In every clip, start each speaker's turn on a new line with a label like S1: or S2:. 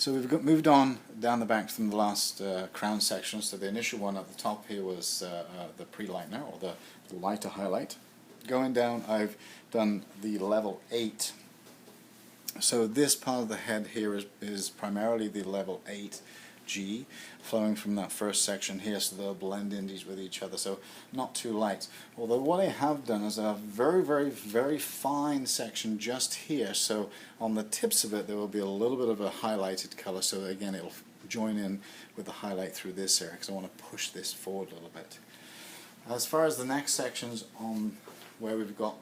S1: So we've moved on down the back from the last crown section. So the initial one at the top here was the pre-lightener, or the lighter highlight. Going down, I've done the level 8. So this part of the head here is primarily the level 8G, flowing from that first section here, so they'll blend in with each other, so not too light. Although what I have done is a very fine section just here, so on the tips of it there will be a little bit of a highlighted color, so again it'll join in with the highlight through this area, because I want to push this forward a little bit. As far as the next sections on where we've got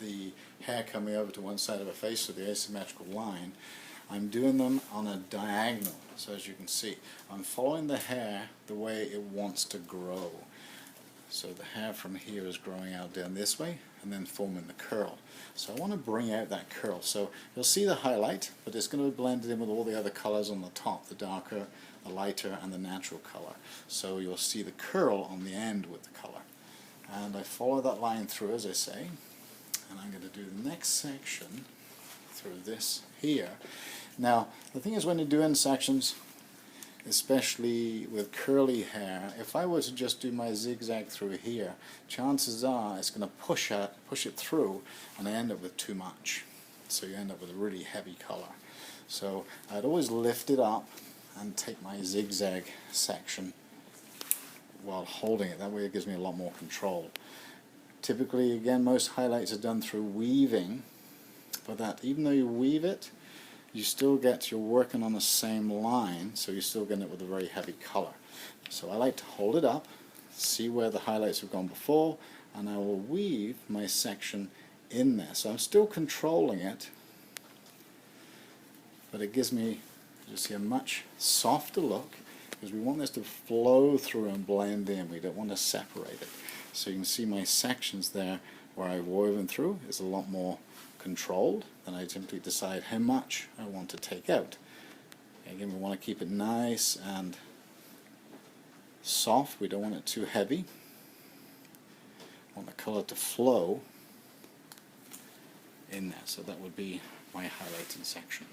S1: the hair coming over to one side of a face, so the asymmetrical line, I'm doing them on a diagonal. So as you can see, I'm following the hair the way it wants to grow. So the hair from here is growing out down this way and then forming the curl. So I want to bring out that curl. So you'll see the highlight, but it's going to be blended in with all the other colors on the top, the darker, the lighter, and the natural color. So you'll see the curl on the end with the color. And I follow that line through, as I say, and I'm going to do the next section through this here. Now the thing is, when you're doing sections, especially with curly hair, if I were to just do my zigzag through here, chances are it's going to push it through, and I end up with too much. So you end up with a really heavy color. So I'd always lift it up and take my zigzag section while holding it. That way it gives me a lot more control. Typically, again, most highlights are done through weaving, but that even though you weave it, you're working on the same line, so you're still getting it with a very heavy color. So I like to hold it up, see where the highlights have gone before, and I will weave my section in there. So I'm still controlling it, but it gives me, you see, a much softer look, because we want this to flow through and blend in. We don't want to separate it. So you can see my sections there where I've woven through is a lot more controlled, then I simply decide how much I want to take out. Again, we want to keep it nice and soft. We don't want it too heavy. I want the color to flow in there. So that would be my highlighting section.